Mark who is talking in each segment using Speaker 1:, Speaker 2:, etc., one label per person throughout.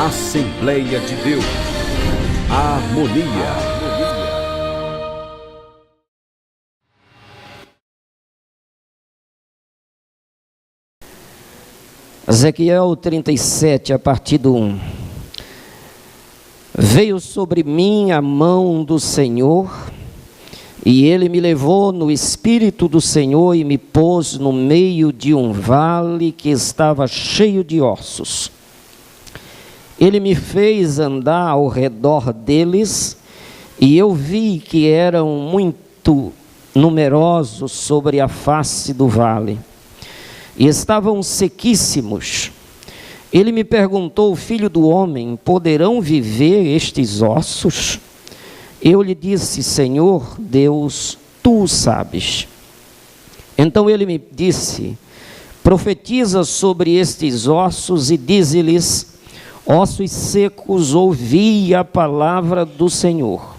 Speaker 1: Assembleia de Deus, a harmonia.
Speaker 2: Ezequiel 37, a partir do 1. Veio sobre mim a mão do Senhor, e ele me levou no Espírito do Senhor e me pôs no meio de um vale que estava cheio de ossos. Ele me fez andar ao redor deles, e eu vi que eram muito numerosos sobre a face do vale, e estavam sequíssimos. Ele me perguntou: filho do homem, poderão viver estes ossos? Eu lhe disse: Senhor Deus, tu o sabes. Então ele me disse: profetiza sobre estes ossos e dize-lhes: ossos secos, ouvi a palavra do Senhor.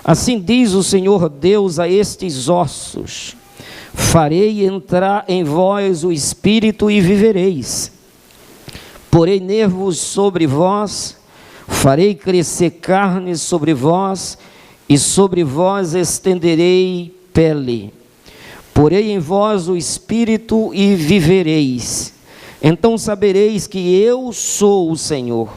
Speaker 2: Assim diz o Senhor Deus a estes ossos: farei entrar em vós o Espírito e vivereis. Porei nervos sobre vós, farei crescer carne sobre vós, e sobre vós estenderei pele. Porei em vós o Espírito e vivereis. Então sabereis que eu sou o Senhor.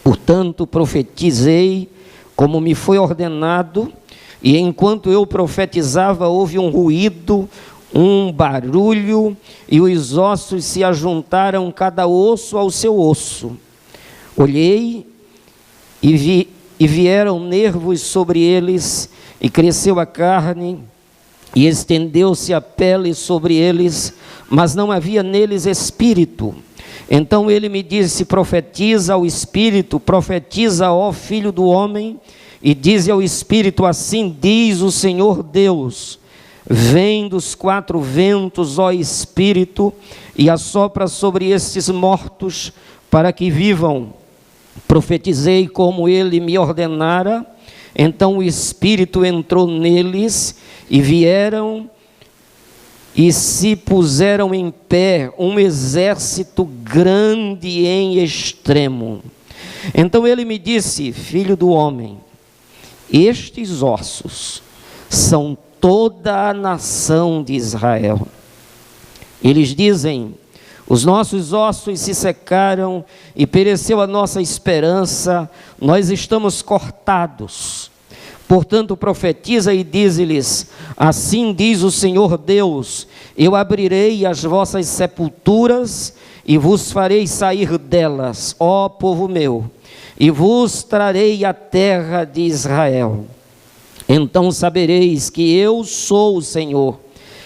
Speaker 2: Portanto, profetizei como me foi ordenado, e enquanto eu profetizava, houve um ruído, um barulho, e os ossos se ajuntaram, cada osso ao seu osso. Olhei e vieram nervos sobre eles, e cresceu a carne, e estendeu-se a pele sobre eles, mas não havia neles espírito. Então ele me disse: profetiza ao Espírito, profetiza, ó filho do homem, e dize ao Espírito: assim diz o Senhor Deus: vem dos quatro ventos, ó Espírito, e assopra sobre estes mortos, para que vivam. Profetizei como ele me ordenara. Então o Espírito entrou neles, e vieram e se puseram em pé um exército grande em extremo. Então ele me disse: filho do homem, estes ossos são toda a nação de Israel. Eles dizem: os nossos ossos se secaram e pereceu a nossa esperança, nós estamos cortados. Portanto, profetiza e dize-lhes: assim diz o Senhor Deus: eu abrirei as vossas sepulturas e vos farei sair delas, ó povo meu, e vos trarei a terra de Israel. Então sabereis que eu sou o Senhor,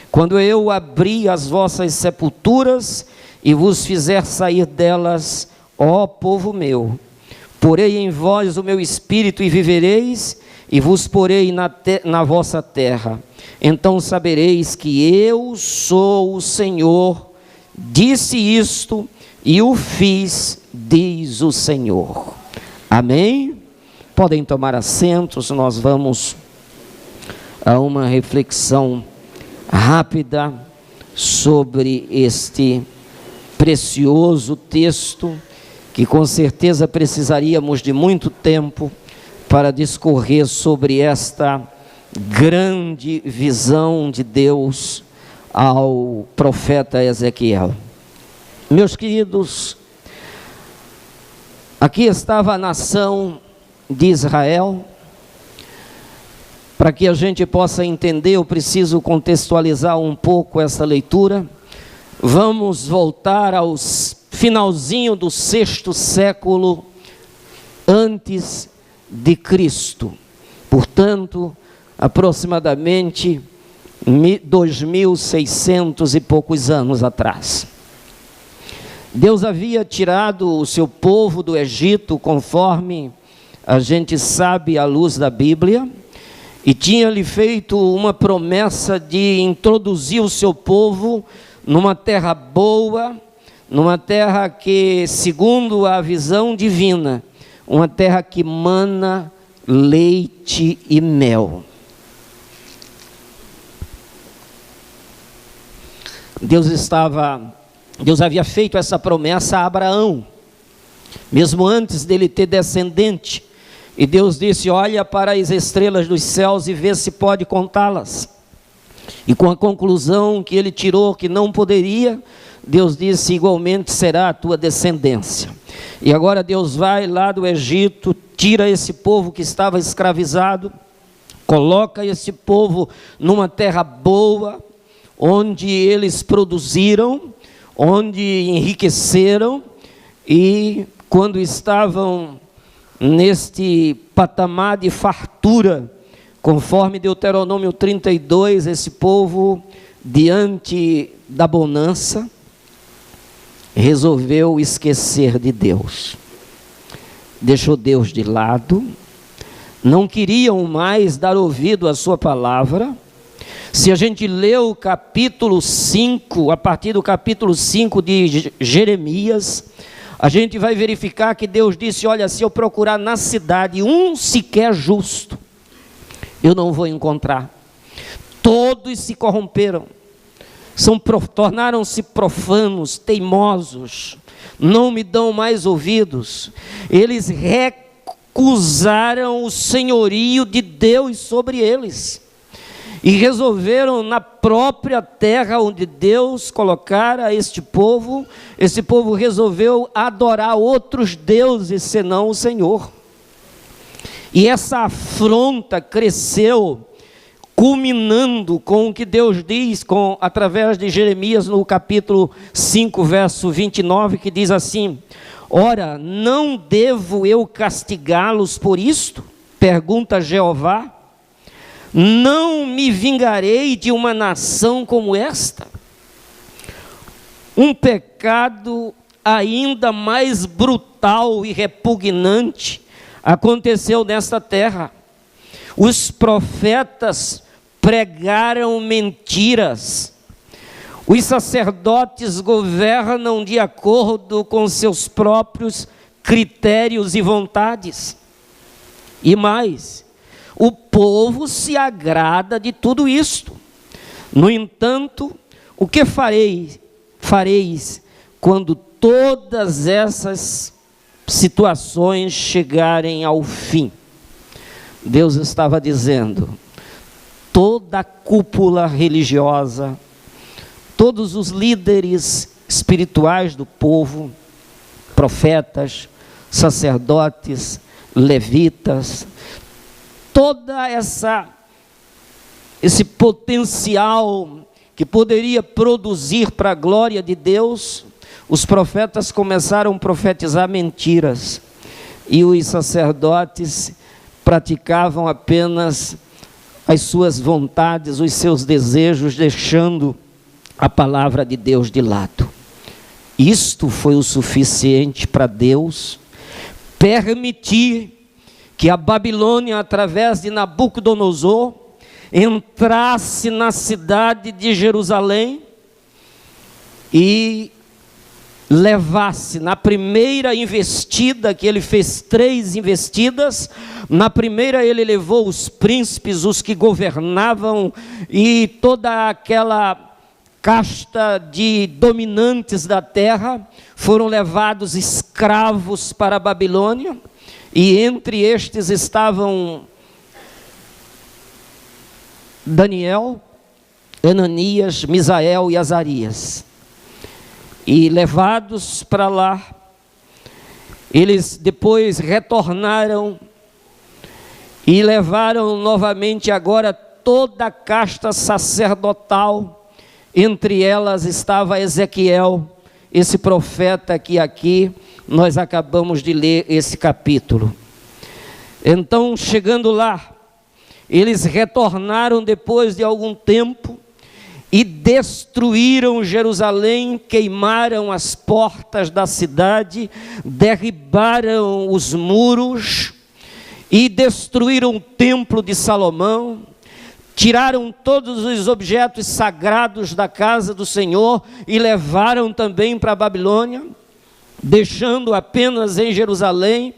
Speaker 2: quando eu abrir as vossas sepulturas e vos fizer sair delas, ó povo meu. Porei em vós o meu espírito e vivereis, e vos porei na vossa terra. Então sabereis que eu sou o Senhor, disse isto e o fiz, diz o Senhor. Amém? Podem tomar assentos, nós vamos a uma reflexão rápida sobre este precioso texto, que com certeza precisaríamos de muito tempo para discorrer sobre esta grande visão de Deus ao profeta Ezequiel. Meus queridos, aqui estava a nação de Israel. Para que a gente possa entender, eu preciso contextualizar um pouco essa leitura. Vamos voltar ao finalzinho do 6º século antes de Cristo. Portanto, aproximadamente 2.600 e poucos anos atrás. Deus havia tirado o seu povo do Egito, conforme a gente sabe à luz da Bíblia, e tinha-lhe feito uma promessa de introduzir o seu povo numa terra boa, numa terra que, segundo a visão divina, uma terra que mana leite e mel. Deus havia feito essa promessa a Abraão. mesmo antes dele ter descendente. E Deus disse: olha para as estrelas dos céus e vê se pode contá-las. E com a conclusão que ele tirou que não poderia, Deus disse: igualmente será a tua descendência. E agora Deus vai lá do Egito, tira esse povo que estava escravizado, coloca esse povo numa terra boa, onde eles produziram, onde enriqueceram, e quando estavam neste patamar de fartura, conforme Deuteronômio 32, esse povo, diante da bonança, resolveu esquecer de Deus. Deixou Deus de lado, não queriam mais dar ouvido à sua palavra. Se a gente lê o capítulo 5, a partir do capítulo 5 de Jeremias, a gente vai verificar que Deus disse: olha, se eu procurar na cidade um sequer justo, eu não vou encontrar. Todos se corromperam, tornaram-se profanos, teimosos, não me dão mais ouvidos. Eles recusaram o senhorio de Deus sobre eles. E resolveram, na própria terra onde Deus colocara este povo, esse povo resolveu adorar outros deuses senão o Senhor. E essa afronta cresceu, culminando com o que Deus diz através de Jeremias no capítulo 5, verso 29, que diz assim: ora, não devo eu castigá-los por isto? Pergunta Jeová. Não me vingarei de uma nação como esta? Um pecado ainda mais brutal e repugnante aconteceu nesta terra. Os profetas pregaram mentiras. Os sacerdotes governam de acordo com seus próprios critérios e vontades. E mais, o povo se agrada de tudo isto. No entanto, o que fareis quando todas essas situações chegarem ao fim? Deus estava dizendo: toda a cúpula religiosa, todos os líderes espirituais do povo, profetas, sacerdotes, levitas, toda esse potencial que poderia produzir para a glória de Deus, os profetas começaram a profetizar mentiras, e os sacerdotes praticavam apenas as suas vontades, os seus desejos, deixando a palavra de Deus de lado. Isto foi o suficiente para Deus permitir que a Babilônia, através de Nabucodonosor, entrasse na cidade de Jerusalém e levasse, na primeira investida, que ele fez 3 investidas, na primeira ele levou os príncipes, os que governavam, e toda aquela casta de dominantes da terra, foram levados escravos para a Babilônia. E entre estes estavam Daniel, Ananias, Misael e Azarias. E levados para lá, eles depois retornaram e levaram novamente agora toda a casta sacerdotal. Entre elas estava Ezequiel, esse profeta que aqui nós acabamos de ler esse capítulo. Então, chegando lá, eles retornaram depois de algum tempo e destruíram Jerusalém, queimaram as portas da cidade, derribaram os muros e destruíram o templo de Salomão, tiraram todos os objetos sagrados da casa do Senhor e levaram também para a Babilônia, deixando apenas em Jerusalém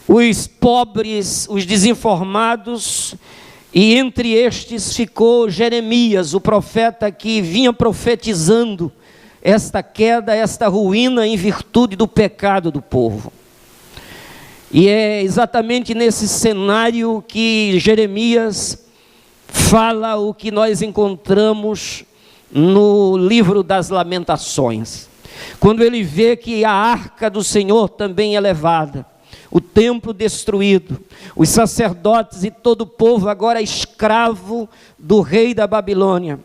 Speaker 2: os pobres, os desinformados, e entre estes ficou Jeremias, o profeta que vinha profetizando esta queda, esta ruína em virtude do pecado do povo. E é exatamente nesse cenário que Jeremias fala o que nós encontramos no livro das Lamentações. Quando ele vê que a arca do Senhor também é levada, o templo destruído, os sacerdotes e todo o povo agora escravo do rei da Babilônia,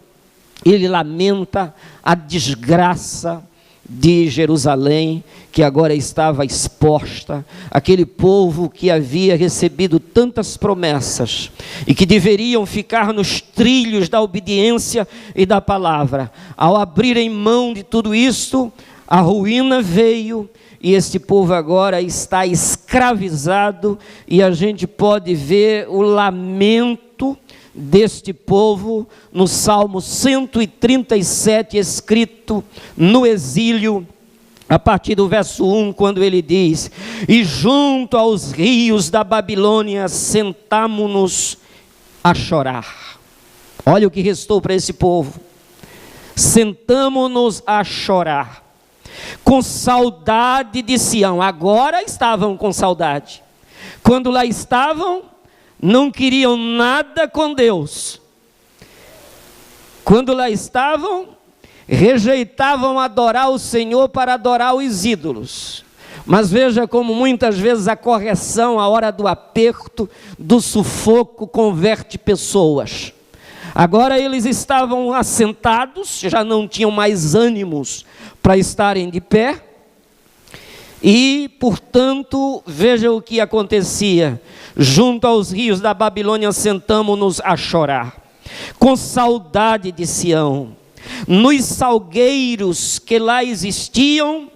Speaker 2: ele lamenta a desgraça de Jerusalém, que agora estava exposta, aquele povo que havia recebido tantas promessas e que deveriam ficar nos trilhos da obediência e da palavra. Ao abrirem mão de tudo isto, a ruína veio e este povo agora está escravizado, e a gente pode ver o lamento deste povo no Salmo 137, escrito no exílio, a partir do verso 1, quando ele diz: e junto aos rios da Babilônia sentamo-nos a chorar. Olha o que restou para esse povo: sentamo-nos a chorar, com saudade de Sião. Agora estavam com saudade. Quando lá estavam, não queriam nada com Deus. Quando lá estavam, rejeitavam adorar o Senhor para adorar os ídolos. Mas veja como muitas vezes a correção, a hora do aperto, do sufoco, converte pessoas. Agora eles estavam assentados, já não tinham mais ânimos para estarem de pé. E, portanto, veja o que acontecia: junto aos rios da Babilônia sentamo-nos a chorar, com saudade de Sião. Nos salgueiros que lá existiam,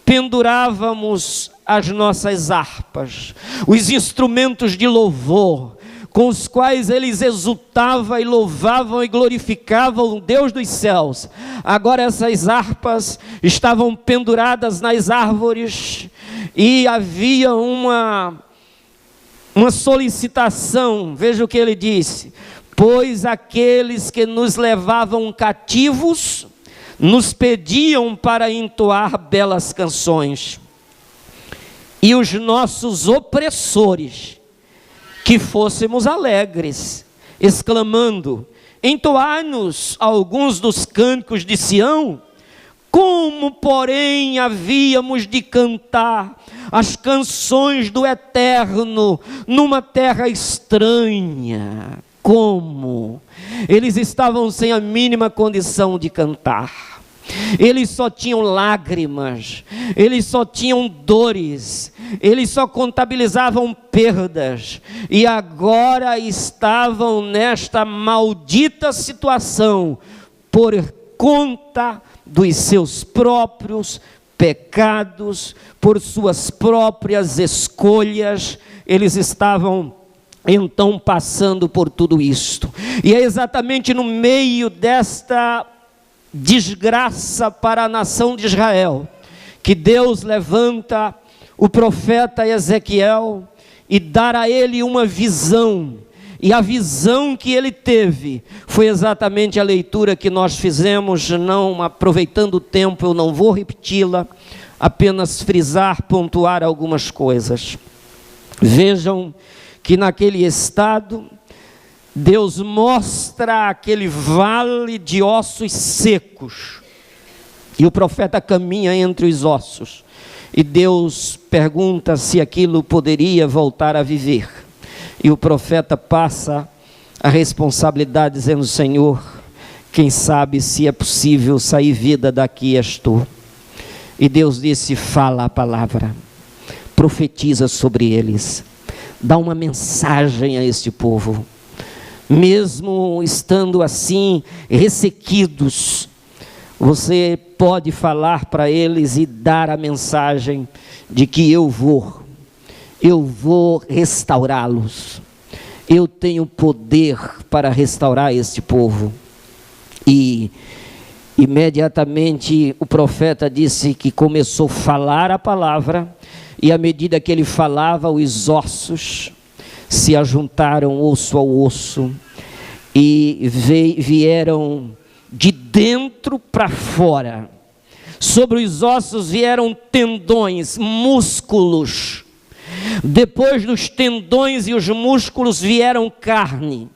Speaker 2: pendurávamos as nossas harpas, os instrumentos de louvor, com os quais eles exultavam e louvavam e glorificavam o Deus dos céus. Agora essas harpas estavam penduradas nas árvores, e havia uma solicitação. Veja o que ele disse: pois aqueles que nos levavam cativos nos pediam para entoar belas canções, e os nossos opressores que fôssemos alegres, exclamando: entoai-nos alguns dos cânticos de Sião. Como, porém, havíamos de cantar as canções do Eterno numa terra estranha? Como? Eles estavam sem a mínima condição de cantar. Eles só tinham lágrimas, eles só tinham dores, eles só contabilizavam perdas, e agora estavam nesta maldita situação por conta dos seus próprios pecados, por suas próprias escolhas. Eles estavam então passando por tudo isto, e é exatamente no meio desta desgraça para a nação de Israel que Deus levanta o profeta Ezequiel e dá a ele uma visão. E a visão que ele teve foi exatamente a leitura que nós fizemos. Não aproveitando o tempo, eu não vou repeti-la, apenas frisar, pontuar algumas coisas. Vejam que naquele estado Deus mostra aquele vale de ossos secos, e o profeta caminha entre os ossos, e Deus pergunta se aquilo poderia voltar a viver, e o profeta passa a responsabilidade dizendo: Senhor, quem sabe se é possível sair vida daqui és tu. E Deus disse: fala a palavra, profetiza sobre eles, dá uma mensagem a este povo. Mesmo estando assim ressequidos, você pode falar para eles e dar a mensagem de que eu vou restaurá-los. Eu tenho poder para restaurar este povo. E imediatamente o profeta disse que começou a falar a palavra, e à medida que ele falava, os ossos se ajuntaram osso ao osso, e vieram de dentro para fora Sobre os ossos vieram tendões, músculos. Depois dos tendões e os músculos vieram carne.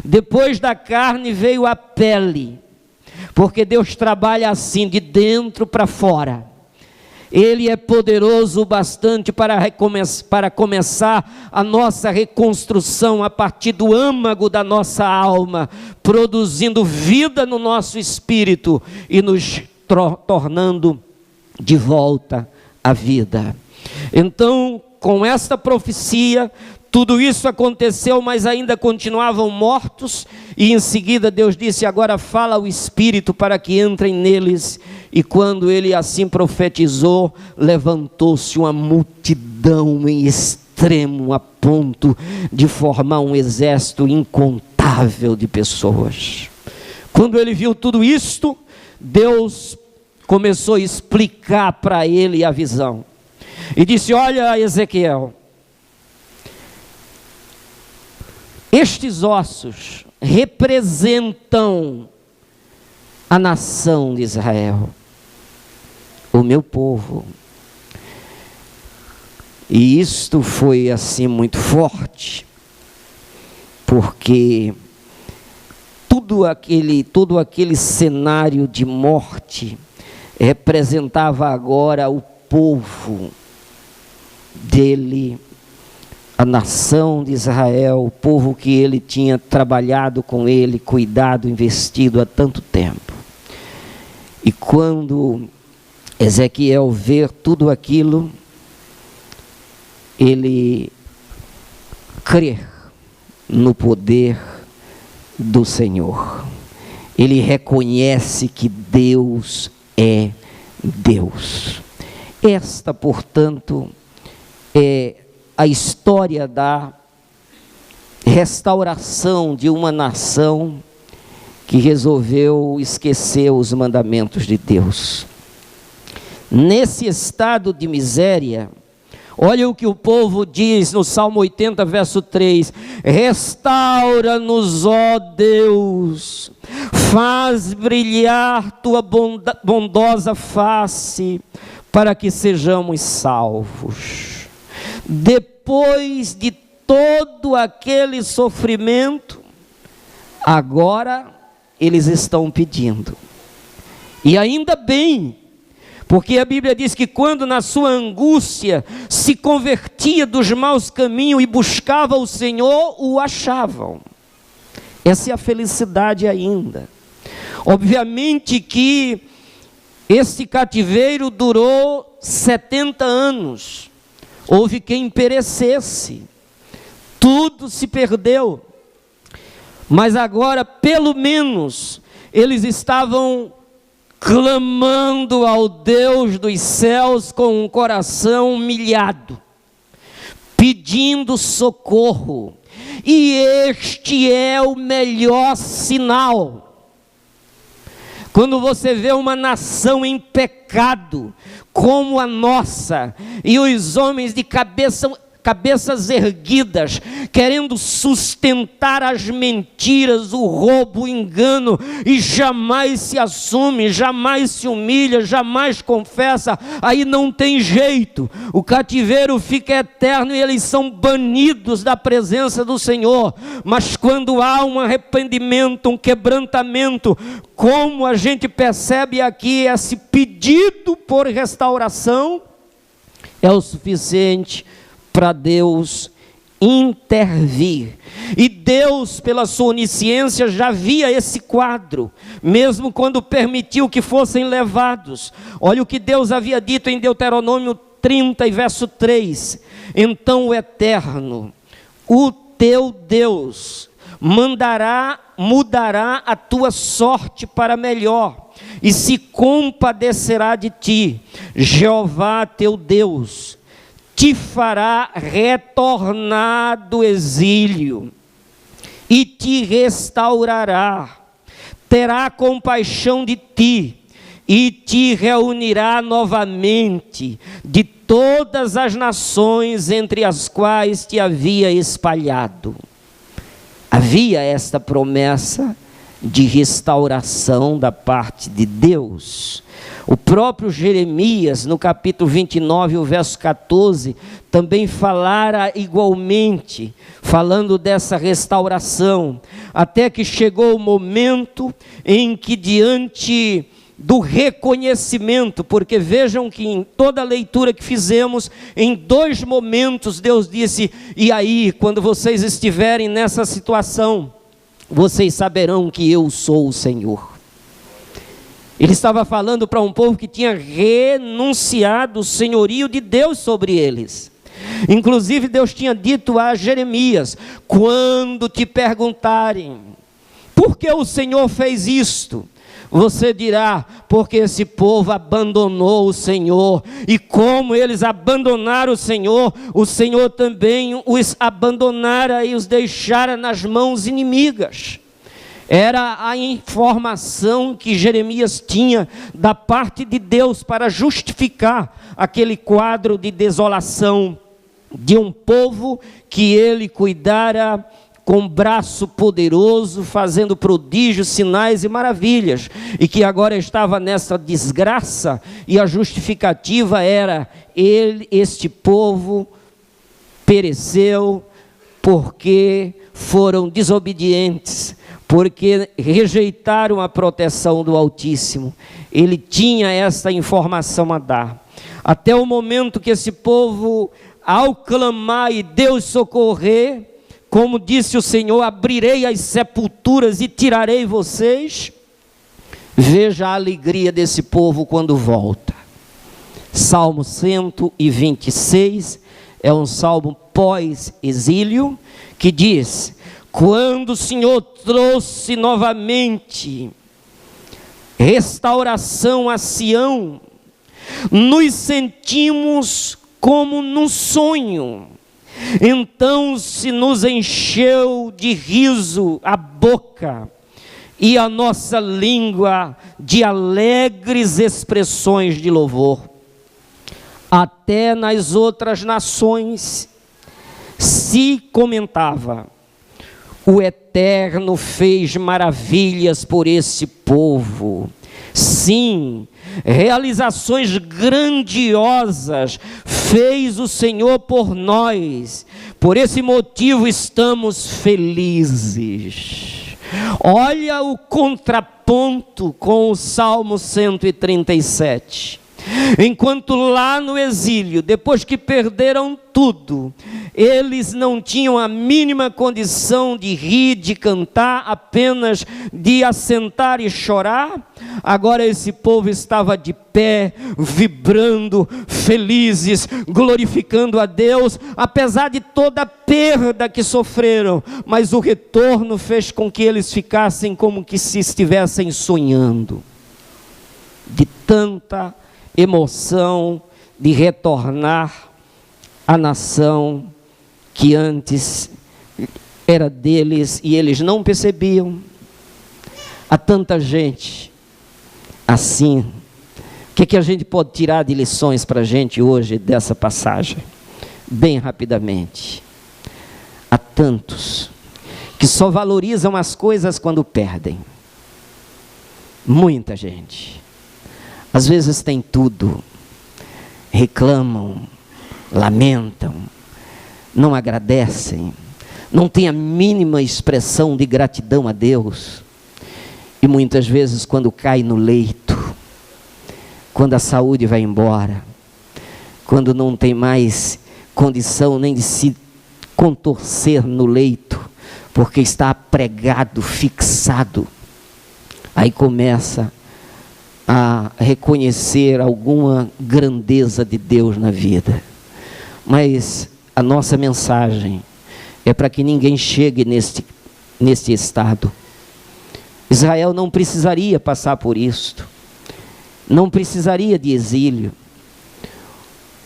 Speaker 2: Depois da carne veio a pele. Porque Deus trabalha assim, de dentro para fora. Ele é poderoso o bastante para começar a nossa reconstrução a partir do âmago da nossa alma, produzindo vida no nosso espírito e nos tornando de volta à vida. Então, com esta profecia, tudo isso aconteceu, mas ainda continuavam mortos, e em seguida Deus disse: agora fala ao Espírito para que entrem neles. E quando ele assim profetizou, levantou-se uma multidão em extremo, a ponto de formar um exército incontável de pessoas. Quando ele viu tudo isto, Deus começou a explicar para ele a visão, e disse: olha, Ezequiel, estes ossos representam a nação de Israel, o meu povo. E isto foi assim muito forte, porque todo aquele cenário de morte representava agora o povo dele, a nação de Israel, o povo que ele tinha trabalhado com ele, cuidado, investido há tanto tempo. E quando Ezequiel vê tudo aquilo, ele crê no poder do Senhor. Ele reconhece que Deus é Deus. Esta, portanto, é a história da restauração de uma nação que resolveu esquecer os mandamentos de Deus. Nesse estado de miséria, olha o que o povo diz no Salmo 80, verso 3: restaura-nos, ó Deus, faz brilhar tua bondosa face, para que sejamos salvos. Depois de todo aquele sofrimento, agora eles estão pedindo. E ainda bem, porque a Bíblia diz que quando na sua angústia se convertia dos maus caminhos e buscava o Senhor, o achavam. Essa é a felicidade ainda. Obviamente que esse cativeiro durou 70 anos. Houve quem perecesse, tudo se perdeu, mas agora pelo menos eles estavam clamando ao Deus dos céus com um coração humilhado, pedindo socorro, e este é o melhor sinal. Quando você vê uma nação em pecado, como a nossa, e os homens de cabeças erguidas, querendo sustentar as mentiras, o roubo, o engano, e jamais se assume, jamais se humilha, jamais confessa, aí não tem jeito, o cativeiro fica eterno e eles são banidos da presença do Senhor. Mas quando há um arrependimento, um quebrantamento, como a gente percebe aqui, esse pedido por restauração é o suficiente para Deus intervir. E Deus, pela sua onisciência, já via esse quadro, mesmo quando permitiu que fossem levados. Olha o que Deus havia dito em Deuteronômio 30 e verso 3: então o Eterno, o teu Deus, mudará a tua sorte para melhor, e se compadecerá de ti. Jeová teu Deus te fará retornar do exílio e te restaurará, terá compaixão de ti e te reunirá novamente de todas as nações entre as quais te havia espalhado. Havia esta promessa de restauração da parte de Deus. O próprio Jeremias, no capítulo 29, o verso 14, também falara igualmente, falando dessa restauração, até que chegou o momento em que, diante do reconhecimento, porque vejam que em toda a leitura que fizemos, em 2 momentos Deus disse: e aí, quando vocês estiverem nessa situação, vocês saberão que eu sou o Senhor. Ele estava falando para um povo que tinha renunciado o senhorio de Deus sobre eles. Inclusive Deus tinha dito a Jeremias: quando te perguntarem por que o Senhor fez isto, você dirá: porque esse povo abandonou o Senhor, e como eles abandonaram o Senhor também os abandonara e os deixara nas mãos inimigas. Era a informação que Jeremias tinha da parte de Deus para justificar aquele quadro de desolação de um povo que ele cuidara com braço poderoso, fazendo prodígios, sinais e maravilhas, e que agora estava nessa desgraça, e a justificativa era: este povo pereceu porque foram desobedientes, porque rejeitaram a proteção do Altíssimo. Ele tinha essa informação a dar, até o momento que esse povo, ao clamar e Deus socorrer, como disse o Senhor: abrirei as sepulturas e tirarei vocês. Veja a alegria desse povo quando volta. Salmo 126 é um salmo pós-exílio, que diz: quando o Senhor trouxe novamente restauração a Sião, nos sentimos como num sonho. Então se nos encheu de riso a boca, e a nossa língua de alegres expressões de louvor. Até nas outras nações se comentava: o Eterno fez maravilhas por esse povo. Sim, realizações grandiosas fez o Senhor por nós. Por esse motivo estamos felizes. Olha o contraponto com o Salmo 137. Enquanto lá no exílio, depois que perderam tudo, eles não tinham a mínima condição de rir, de cantar, apenas de assentar e chorar. Agora esse povo estava de pé, vibrando, felizes, glorificando a Deus, apesar de toda a perda que sofreram. Mas o retorno fez com que eles ficassem como que se estivessem sonhando, de tanta emoção de retornar à nação que antes era deles e eles não percebiam. Há tanta gente assim. O que a gente pode tirar de lições para a gente hoje dessa passagem? Bem rapidamente. Há tantos que só valorizam as coisas quando perdem. Muita gente. Às vezes tem tudo, reclamam, lamentam, não agradecem, não tem a mínima expressão de gratidão a Deus. E muitas vezes quando cai no leito, quando a saúde vai embora, quando não tem mais condição nem de se contorcer no leito, porque está pregado, fixado, aí começa a reconhecer alguma grandeza de Deus na vida. Mas a nossa mensagem é para que ninguém chegue neste estado. Israel não precisaria passar por isto, não precisaria de exílio.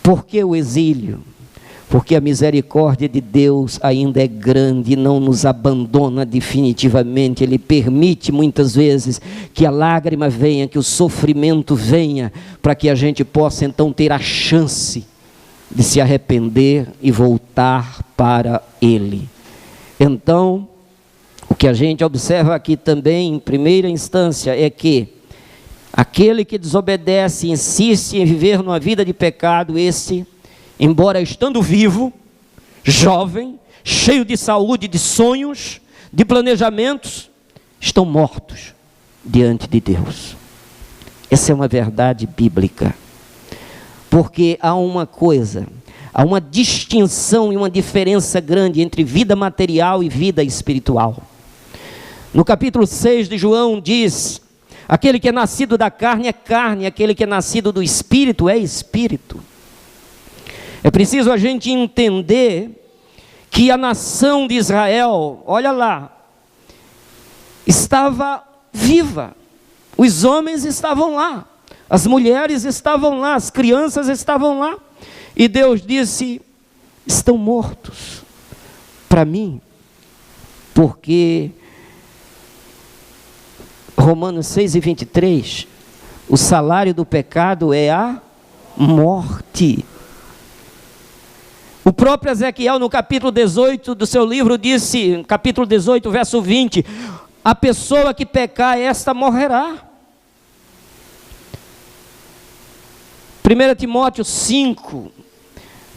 Speaker 2: Por que o exílio? Porque a misericórdia de Deus ainda é grande e não nos abandona definitivamente. Ele permite muitas vezes que a lágrima venha, que o sofrimento venha, para que a gente possa então ter a chance de se arrepender e voltar para Ele. Então, o que a gente observa aqui também, em primeira instância, é que aquele que desobedece e insiste em viver numa vida de pecado, esse, embora estando vivo, jovem, cheio de saúde, de sonhos, de planejamentos, estão mortos diante de Deus. Essa é uma verdade bíblica. Porque há uma coisa, há uma distinção e uma diferença grande entre vida material e vida espiritual. No capítulo 6 de João diz: aquele que é nascido da carne é carne, aquele que é nascido do espírito é espírito. É preciso a gente entender que a nação de Israel, olha lá, estava viva. Os homens estavam lá, as mulheres estavam lá, as crianças estavam lá. E Deus disse: estão mortos para mim, porque Romanos 6:23, o salário do pecado é a morte. O próprio Ezequiel, no capítulo 18 do seu livro, disse, capítulo 18, verso 20, a pessoa que pecar, esta morrerá. 1 Timóteo 5,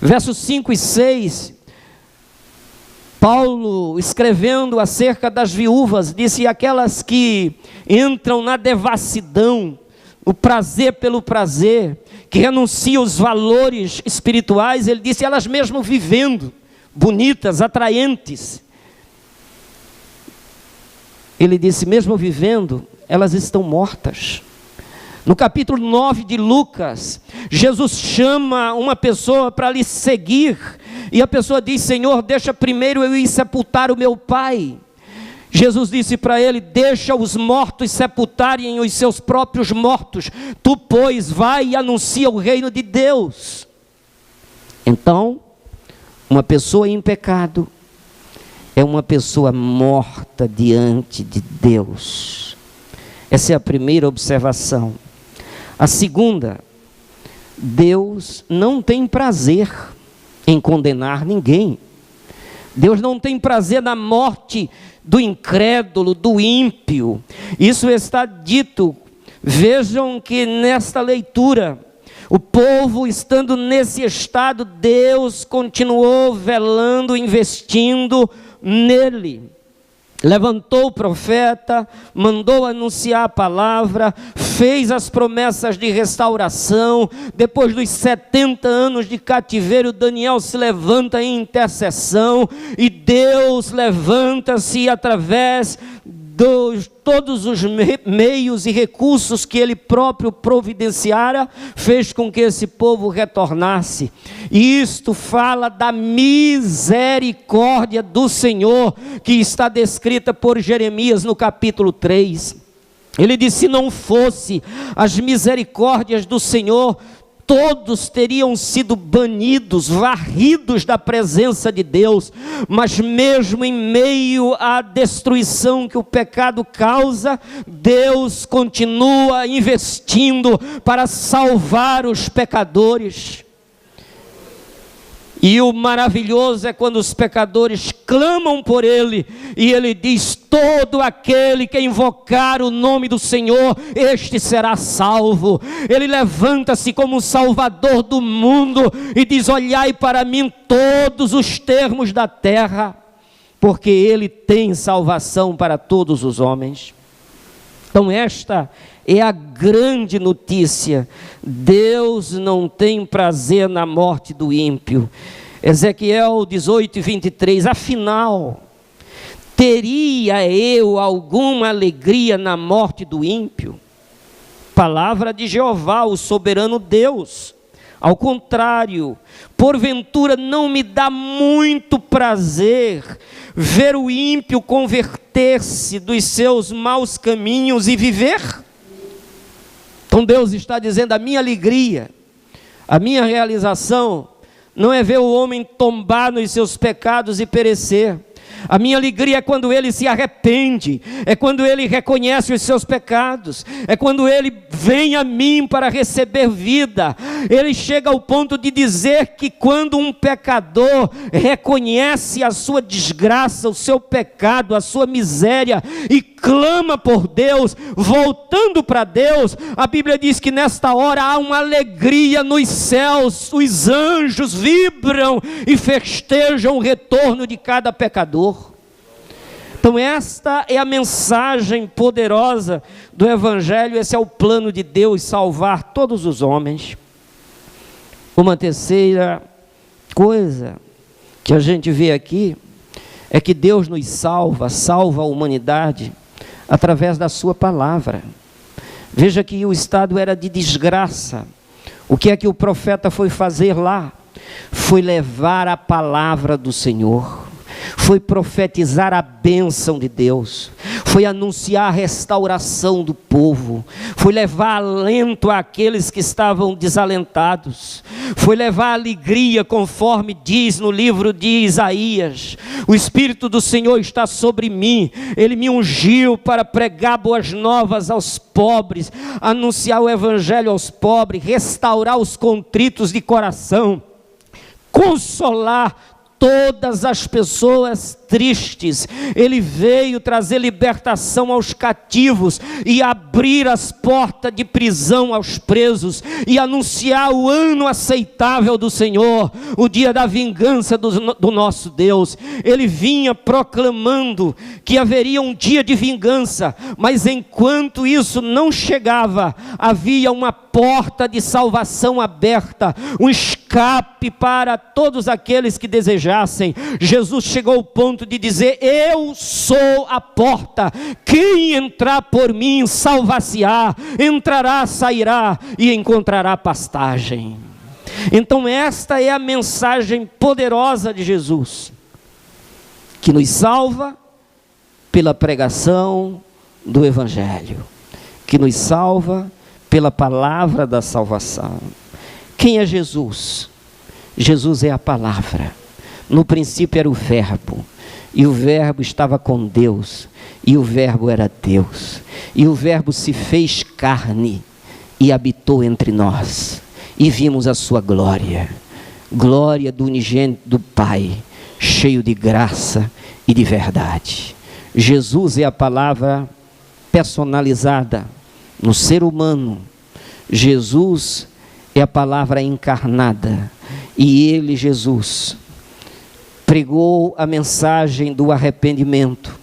Speaker 2: versos 5 e 6, Paulo, escrevendo acerca das viúvas, disse: aquelas que entram na devassidão, o prazer pelo prazer, que renunciam os valores espirituais, ele disse, elas mesmo vivendo, bonitas, atraentes. Ele disse, mesmo vivendo, elas estão mortas. No capítulo 9 de Lucas, Jesus chama uma pessoa para lhe seguir, e a pessoa diz: Senhor, deixa primeiro eu ir sepultar o meu pai. Jesus disse para ele: deixa os mortos sepultarem os seus próprios mortos, tu, pois, vai e anuncia o reino de Deus. Então, uma pessoa em pecado é uma pessoa morta diante de Deus. Essa é a primeira observação. A segunda: Deus não tem prazer em condenar ninguém. Deus não tem prazer na morte do incrédulo, do ímpio. Isso está dito. Vejam que nesta leitura, o povo estando nesse estado, Deus continuou velando, investindo nele. Levantou o profeta, mandou anunciar a palavra, fez as promessas de restauração. Depois dos 70 anos de cativeiro, Daniel se levanta em intercessão, e Deus levanta-se através de todos os meios e recursos que ele próprio providenciara, fez com que esse povo retornasse. E isto fala da misericórdia do Senhor, que está descrita por Jeremias no capítulo 3. Ele disse: se não fosse as misericórdias do Senhor, todos teriam sido banidos, varridos da presença de Deus. Mas mesmo em meio à destruição que o pecado causa, Deus continua investindo para salvar os pecadores. E o maravilhoso é quando os pecadores clamam por Ele, e Ele diz: todo aquele que invocar o nome do Senhor, este será salvo. Ele levanta-se como o Salvador do mundo e diz: olhai para mim todos os termos da terra, porque Ele tem salvação para todos os homens. Então esta é a grande notícia: Deus não tem prazer na morte do ímpio. Ezequiel 18:23, afinal, teria eu alguma alegria na morte do ímpio? Palavra de Jeová, o soberano Deus. Ao contrário, porventura não me dá muito prazer ver o ímpio converter-se dos seus maus caminhos e viver? Então Deus está dizendo: a minha alegria, a minha realização, não é ver o homem tombar nos seus pecados e perecer. A minha alegria é quando ele se arrepende, é quando ele reconhece os seus pecados, é quando ele vem a mim para receber vida. Ele chega ao ponto de dizer que quando um pecador reconhece a sua desgraça, o seu pecado, a sua miséria e clama por Deus, voltando para Deus, a Bíblia diz que nesta hora há uma alegria nos céus, os anjos vibram e festejam o retorno de cada pecador. Então esta é a mensagem poderosa do Evangelho, esse é o plano de Deus, salvar todos os homens. Uma terceira coisa que a gente vê aqui, é que Deus nos salva a humanidade, através da sua palavra. Veja que o estado era de desgraça. O que é que o profeta foi fazer lá? Foi levar a palavra do Senhor, foi profetizar a bênção de Deus, foi anunciar a restauração do povo, foi levar alento àqueles que estavam desalentados, foi levar alegria, conforme diz no livro de Isaías: o Espírito do Senhor está sobre mim, Ele me ungiu para pregar boas novas aos pobres, anunciar o Evangelho aos pobres, restaurar os contritos de coração, consolar todas as pessoas tristes. Ele veio trazer libertação aos cativos e abrir as portas de prisão aos presos e anunciar o ano aceitável do Senhor, o dia da vingança do nosso Deus. Ele vinha proclamando que haveria um dia de vingança, mas enquanto isso não chegava, havia uma porta de salvação aberta, um escape para todos aqueles que desejassem. Jesus chegou ao ponto de dizer: eu sou a porta, quem entrar por mim salvar-se-á, entrará, sairá e encontrará pastagem. Então esta é a mensagem poderosa de Jesus, que nos salva pela pregação do Evangelho, que nos salva pela palavra da salvação. Quem é Jesus? Jesus é a palavra. No princípio era o Verbo, e o Verbo estava com Deus, e o Verbo era Deus, e o Verbo se fez carne e habitou entre nós, e vimos a sua glória, glória do unigênito do Pai, cheio de graça e de verdade. Jesus é a palavra personalizada no ser humano. Jesus é a palavra encarnada, e Ele, Jesus, pregou a mensagem do arrependimento.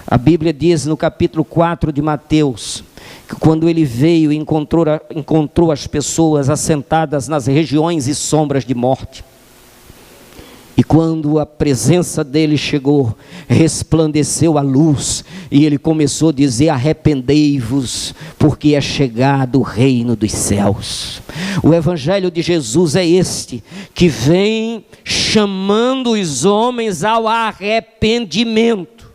Speaker 2: A Bíblia diz no capítulo 4 de Mateus, que quando Ele veio e encontrou as pessoas assentadas nas regiões e sombras de morte, e quando a presença dele chegou, resplandeceu a luz, e ele começou a dizer: arrependei-vos, porque é chegado o reino dos céus. O Evangelho de Jesus é este, que vem chamando os homens ao arrependimento.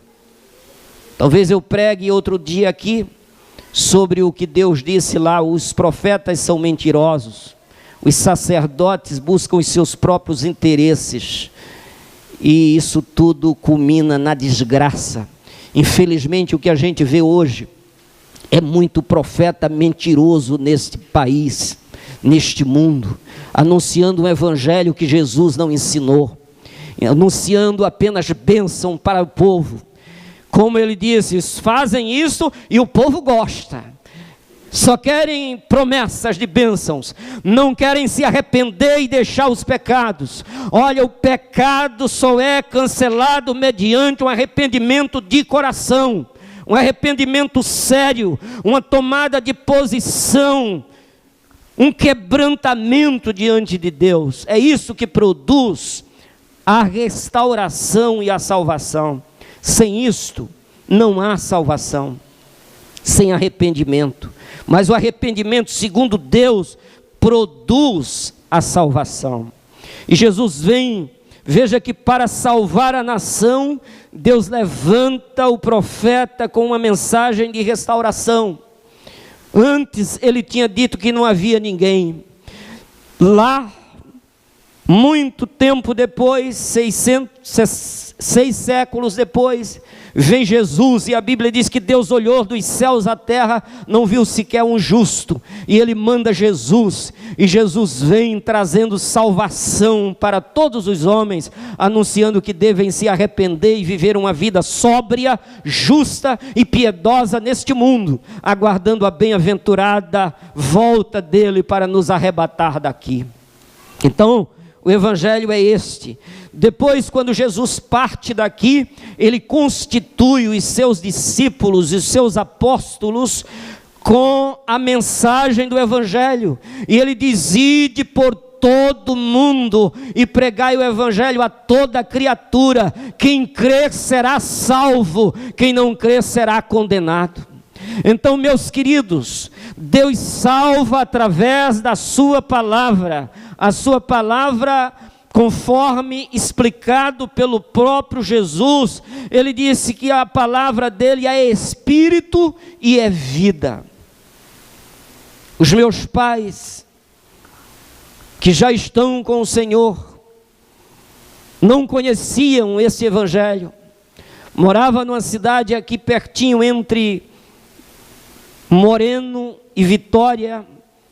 Speaker 2: Talvez eu pregue outro dia aqui, sobre o que Deus disse lá: os profetas são mentirosos, os sacerdotes buscam os seus próprios interesses, e isso tudo culmina na desgraça. Infelizmente, o que a gente vê hoje é muito profeta mentiroso neste país, neste mundo, anunciando um evangelho que Jesus não ensinou, anunciando apenas bênção para o povo. Como ele disse, fazem isso e o povo gosta. Só querem promessas de bênçãos, não querem se arrepender e deixar os pecados. Olha, o pecado só é cancelado mediante um arrependimento de coração, um arrependimento sério, uma tomada de posição, um quebrantamento diante de Deus. É isso que produz a restauração e a salvação. Sem isto, não há salvação, sem arrependimento. Mas o arrependimento, segundo Deus, produz a salvação. E Jesus vem, veja que para salvar a nação, Deus levanta o profeta com uma mensagem de restauração. Antes ele tinha dito que não havia ninguém. Lá, Muito tempo depois, 6 séculos depois, vem Jesus, e a Bíblia diz que Deus olhou dos céus à terra, não viu sequer um justo, e Ele manda Jesus, e Jesus vem trazendo salvação para todos os homens, anunciando que devem se arrepender e viver uma vida sóbria, justa e piedosa neste mundo, aguardando a bem-aventurada volta dEle para nos arrebatar daqui. Então, o evangelho é este. Depois, quando Jesus parte daqui, Ele constitui os seus discípulos e os seus apóstolos com a mensagem do evangelho. E Ele diz: ide por todo mundo e pregai o evangelho a toda criatura. Quem crer será salvo, quem não crer será condenado. Então, meus queridos, Deus salva através da sua palavra. A sua palavra, conforme explicado pelo próprio Jesus, Ele disse que a palavra dele é espírito e é vida. Os meus pais, que já estão com o Senhor, não conheciam esse evangelho. Morava numa cidade aqui pertinho, entre Moreno e Vitória,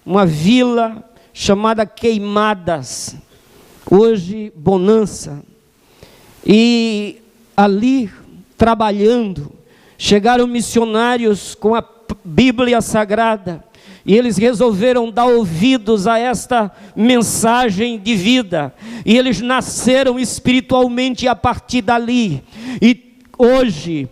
Speaker 2: uma vila chamada Queimadas, hoje Bonança. E ali, trabalhando, chegaram missionários com a Bíblia Sagrada, e eles resolveram dar ouvidos a esta mensagem de vida, e eles nasceram espiritualmente a partir dali, e hoje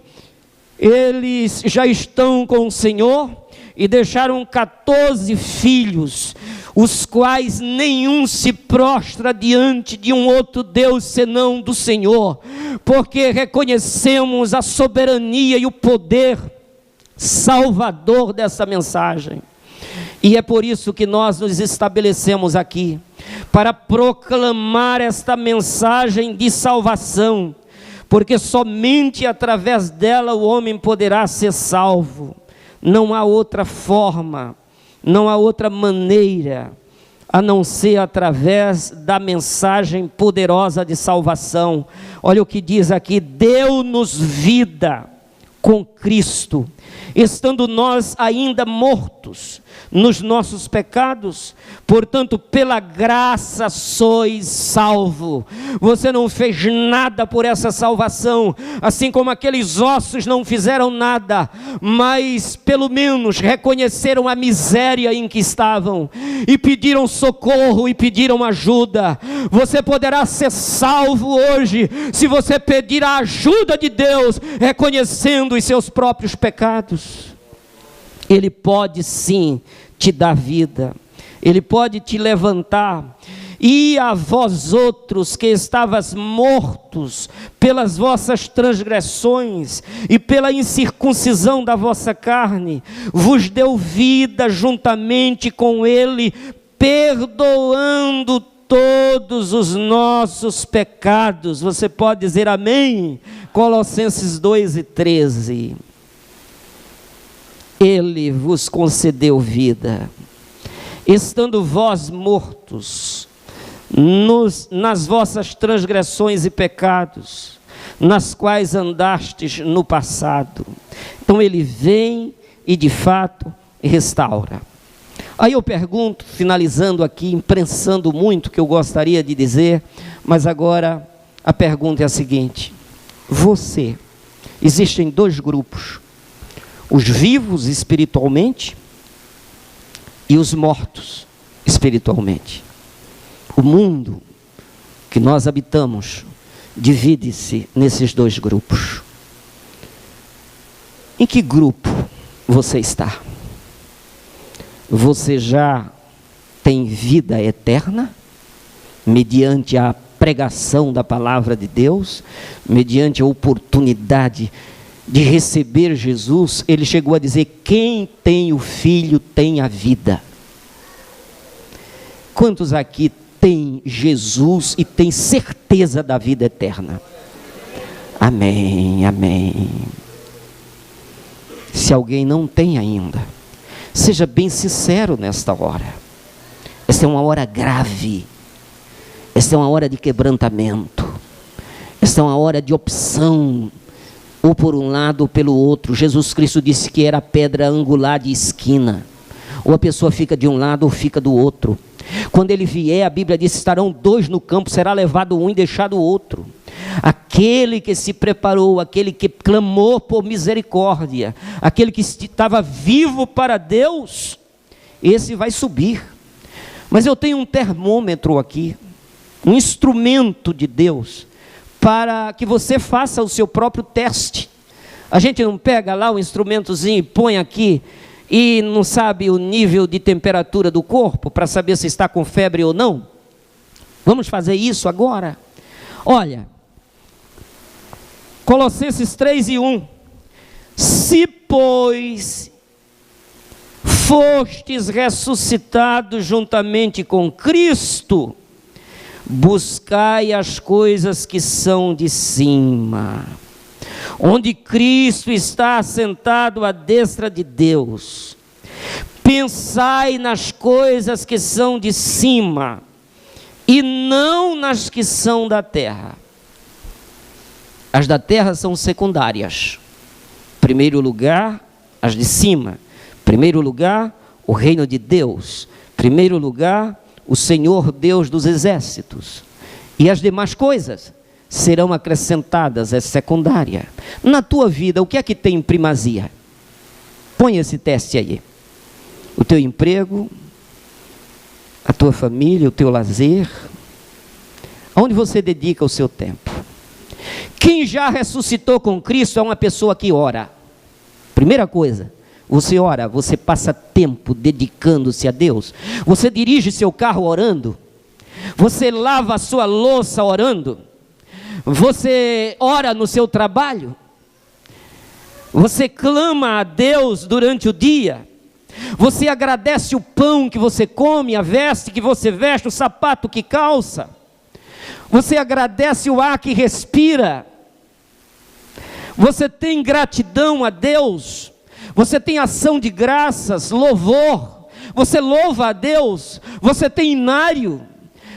Speaker 2: eles já estão com o Senhor, e deixaram 14 filhos, os quais nenhum se prostra diante de um outro Deus senão do Senhor, porque reconhecemos a soberania e o poder salvador dessa mensagem. E é por isso que nós nos estabelecemos aqui, para proclamar esta mensagem de salvação, porque somente através dela o homem poderá ser salvo. Não há outra forma, não há outra maneira, a não ser através da mensagem poderosa de salvação. Olha o que diz aqui: deu-nos vida com Cristo, estando nós ainda mortos nos nossos pecados, portanto pela graça sois salvo. Você não fez nada por essa salvação, assim como aqueles ossos não fizeram nada, mas pelo menos reconheceram a miséria em que estavam, e pediram socorro e pediram ajuda. Você poderá ser salvo hoje, se você pedir a ajuda de Deus, reconhecendo os seus próprios pecados. Ele pode sim te dar vida, Ele pode te levantar. E a vós outros que estavas mortos pelas vossas transgressões e pela incircuncisão da vossa carne, vos deu vida juntamente com Ele, perdoando todos os nossos pecados. Você pode dizer amém? Colossenses 2:13. Ele vos concedeu vida, estando vós mortos nas vossas transgressões e pecados, nas quais andastes no passado. Então Ele vem e de fato restaura. Aí eu pergunto, finalizando aqui, imprensando muito o que eu gostaria de dizer, mas agora a pergunta é a seguinte: existem dois grupos, os vivos espiritualmente e os mortos espiritualmente. O mundo que nós habitamos divide-se nesses dois grupos. Em que grupo você está? Você já tem vida eterna, mediante a pregação da palavra de Deus, mediante a oportunidade de receber Jesus? Ele chegou a dizer: quem tem o Filho tem a vida. Quantos aqui têm Jesus e têm certeza da vida eterna? Amém, amém. Se alguém não tem ainda, seja bem sincero nesta hora. Esta é uma hora grave. Esta é uma hora de quebrantamento. Esta é uma hora de opção, ou por um lado ou pelo outro. Jesus Cristo disse que era a pedra angular de esquina. Ou a pessoa fica de um lado ou fica do outro. Quando ele vier, a Bíblia diz: estarão dois no campo, será levado um e deixado o outro. Aquele que se preparou, aquele que clamou por misericórdia, aquele que estava vivo para Deus, esse vai subir. Mas eu tenho um termômetro aqui, um instrumento de Deus, para que você faça o seu próprio teste. A gente não pega lá o instrumentozinho e põe aqui e não sabe o nível de temperatura do corpo para saber se está com febre ou não? Vamos fazer isso agora? Olha, Colossenses 3:1. Se, pois, fostes ressuscitados juntamente com Cristo, buscai as coisas que são de cima, onde Cristo está assentado à destra de Deus. Pensai nas coisas que são de cima, e não nas que são da terra. As da terra são secundárias. Primeiro lugar, as de cima. Primeiro lugar, o reino de Deus. Primeiro lugar, o Senhor Deus dos exércitos. E as demais coisas serão acrescentadas, é secundária. Na tua vida, o que é que tem primazia? Põe esse teste aí. O teu emprego, a tua família, o teu lazer. Aonde você dedica o seu tempo? Quem já ressuscitou com Cristo é uma pessoa que ora. Primeira coisa, você ora, você passa tempo dedicando-se a Deus. Você dirige seu carro orando. Você lava a sua louça orando. Você ora no seu trabalho. Você clama a Deus durante o dia. Você agradece o pão que você come, a veste que você veste, o sapato que calça. Você agradece o ar que respira. Você tem gratidão a Deus. Você tem ação de graças, louvor. Você louva a Deus. Você tem inário.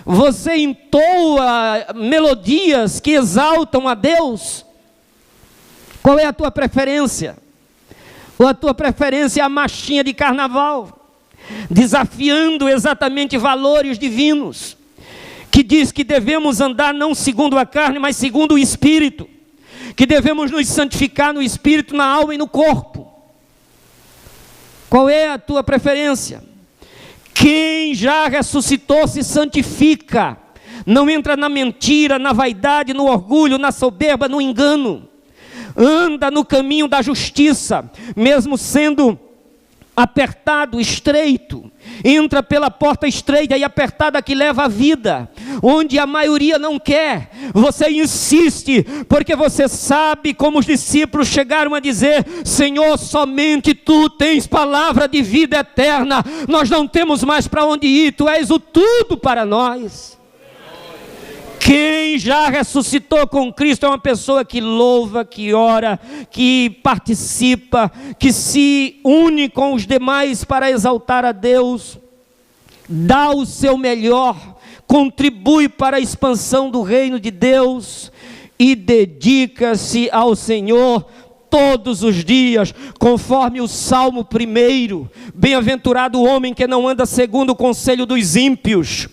Speaker 2: Você entoa melodias que exaltam a Deus. Qual é a tua preferência? Ou a tua preferência é a marchinha de carnaval, desafiando exatamente valores divinos, que diz que devemos andar não segundo a carne, mas segundo o Espírito, que devemos nos santificar no Espírito, na alma e no corpo. Qual é a tua preferência? Quem já ressuscitou se santifica, não entra na mentira, na vaidade, no orgulho, na soberba, no engano. Anda no caminho da justiça, mesmo sendo apertado, estreito. Entra pela porta estreita e apertada que leva à vida, onde a maioria não quer. Você insiste, porque você sabe, como os discípulos chegaram a dizer: Senhor, somente Tu tens palavra de vida eterna. Nós não temos mais para onde ir, Tu és o tudo para nós. Quem já ressuscitou com Cristo é uma pessoa que louva, que ora, que participa, que se une com os demais para exaltar a Deus, dá o seu melhor, contribui para a expansão do reino de Deus e dedica-se ao Senhor todos os dias, conforme o Salmo 1. Bem-aventurado o homem que não anda segundo o conselho dos ímpios,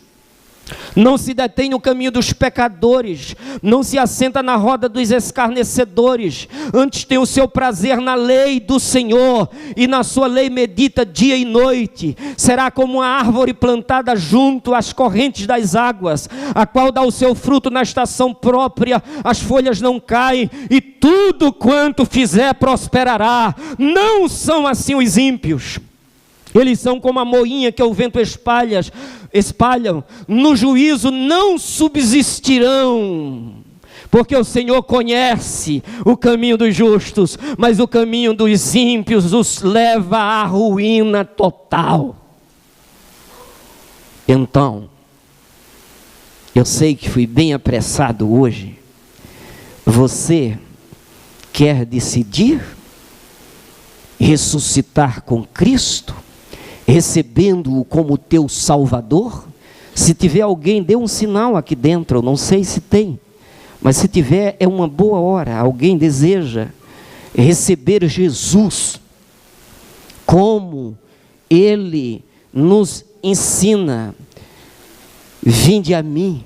Speaker 2: não se detém no caminho dos pecadores, não se assenta na roda dos escarnecedores, antes tem o seu prazer na lei do Senhor, e na sua lei medita dia e noite. Será como uma árvore plantada junto às correntes das águas, a qual dá o seu fruto na estação própria, as folhas não caem, e tudo quanto fizer prosperará. Não são assim os ímpios. Eles são como a moinha que o vento espalham, no juízo não subsistirão, porque o Senhor conhece o caminho dos justos, mas o caminho dos ímpios os leva à ruína total. Então, eu sei que fui bem apressado hoje. Você quer decidir ressuscitar com Cristo, recebendo-o como teu Salvador, Se tiver alguém, dê um sinal aqui dentro, eu não sei se tem, mas se tiver, é uma boa hora. Alguém deseja receber Jesus, como Ele nos ensina: vinde a mim,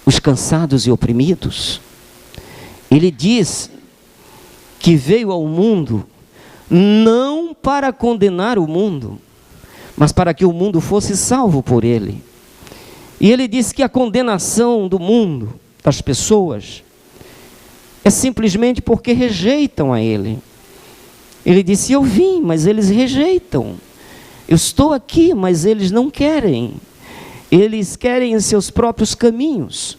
Speaker 2: os cansados e oprimidos. Ele diz que veio ao mundo não para condenar o mundo, mas para que o mundo fosse salvo por ele. E ele diz que a condenação do mundo, das pessoas, é simplesmente porque rejeitam a ele. Ele disse: eu vim, mas eles rejeitam. Eu estou aqui, mas eles não querem. Eles querem os seus próprios caminhos.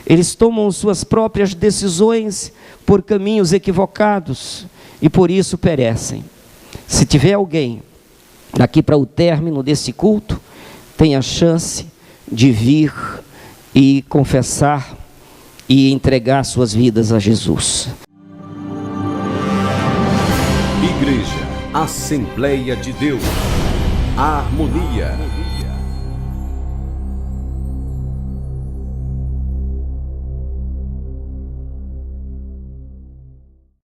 Speaker 2: Eles tomam suas próprias decisões por caminhos equivocados e por isso perecem. Se tiver alguém daqui para o término desse culto, tem a chance de vir e confessar e entregar suas vidas a Jesus.
Speaker 1: Igreja Assembleia de Deus, Harmonia.